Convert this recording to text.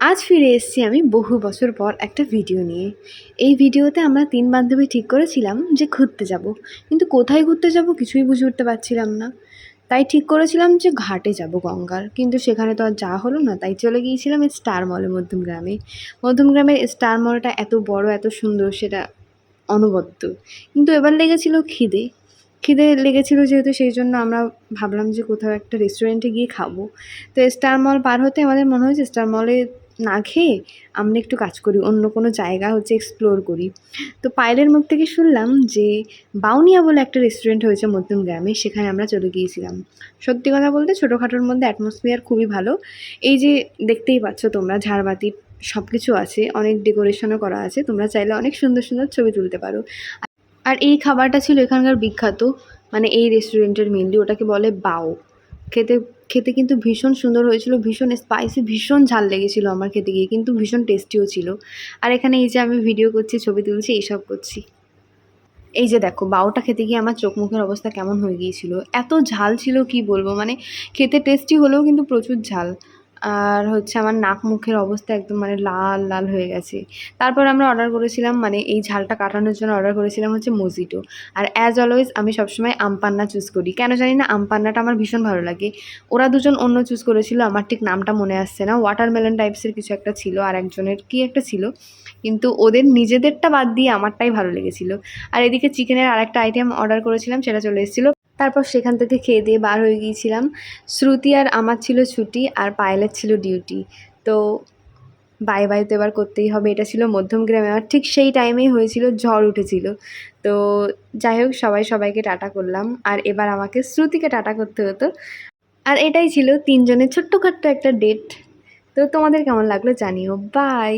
আজ ফিরে এসেছি আমি বহু বছর পর একটা ভিডিও নিয়ে। এই ভিডিওতে আমরা ৩ বান্ধবী ঠিক করেছিলাম যে ঘুরতে যাব। কিন্তু কোথায় ঘুরতে যাব কিছুই বুঝে উঠতে পারছিলাম না। তাই ঠিক করেছিলাম যে ঘাটে যাব গঙ্গার। কিন্তু সেখানে তো আর যাওয়া হলো না। তাই চলে গিয়েছিলাম এই স্টার মলে মধ্যমগ্রামে। মধ্যমগ্রামের স্টার মলটা এত বড়, এত সুন্দর সেটা অনবদ্য। কিন্তু এবার লেগেছিল খিদে। খিদে লেগেছিল যেহেতু সেইজন্য আমরা ভাবলাম যে কোথাও একটা রেস্টুরেন্টে গিয়ে খাবো। তো স্টার মল পার হতে আমাদের মনে হয়েছে স্টার মলে না খেয়ে আমরা একটু কাজ করি, অন্য কোনো জায়গা এক্সপ্লোর করি। তো পায়েলের মুখ থেকে শুনলাম যে বাউনিয়া বলে একটা রেস্টুরেন্ট হয়েছে মধ্যমগ্রামে, সেখানে আমরা চলে গিয়েছিলাম। সত্যি কথা বলতে ছোটোখাটোর মধ্যে অ্যাটমসফিয়ার খুবই ভালো। এই যে দেখতেই পাচ্ছ তোমরা ঝাড়বাতি সব কিছু আছে, অনেক ডেকোরেশনও করা আছে, তোমরা চাইলে অনেক সুন্দর সুন্দর ছবি তুলতে পারো। আর এই খাবারটা ছিল এখানকার বিখ্যাত, মানে এই রেস্টুরেন্টের মেনলি ওটাকে বলে বাও। খেতে খেতে কিন্তু ভীষণ সুন্দর হয়েছিল, ভীষণ স্পাইসি, ভীষণ ঝাল লেগেছিলো আমার খেতে গিয়ে, কিন্তু ভীষণ টেস্টিও ছিল। আর এখানে এই যে আমি ভিডিও করছি, ছবি তুলছি, এইসব করছি। এই যে দেখো বাওটা খেতে গিয়ে আমার চোখ মুখের অবস্থা কেমন হয়ে গিয়েছিল, এত ঝাল ছিল কি বলবো, মানে খেতে টেস্টি হলেও কিন্তু প্রচুর ঝাল। আর আমার নাক মুখের অবস্থা একদম মানে লাল লাল হয়ে গেছে। তারপর আমরা অর্ডার করেছিলাম, মানে এই ঝালটা কাটানোর জন্য অর্ডার করেছিলাম মোজিটো। আর অ্যাজ অলওয়েজ আমি সবসময় আমপান্না চুজ করি, কেন জানি না আমপান্নাটা আমার ভীষণ ভালো লাগে। ওরা দুজন অন্য চুজ করেছিল, আমার ঠিক নামটা মনে আসছে না, ওয়াটারমেলন টাইপসের কিছু একটা ছিল, আর একজনের কি একটা ছিল, কিন্তু ওদের নিজেদেরটা বাদ দিয়ে আমারটাই ভালো লেগেছিলো। আর এদিকে চিকেনের আরেকটা আইটেম অর্ডার করেছিলাম, সেটা চলে এসেছিলো। তারপর সেখান থেকে খেয়ে দিয়ে বার হয়ে গিয়েছিলাম। শ্রুতি আর আমার ছিল ছুটি, আর পায়েলের ছিল ডিউটি। তো বাই বাই তো এবার করতেই হবে। এটা ছিল মধ্যমগ্রামে, আর ঠিক সেই টাইমেই হয়েছিল ঝড় উঠেছিল। তো যাই হোক, সবাই সবাইকে টাটা করলাম, আর এবার আমাকে শ্রুতিকে টাটা করতে হতো। আর এটাই ছিল ৩ জনের ছোট্টখাট্ট একটা ডেট। তো তোমাদের কেমন লাগলো জানিও। বাই।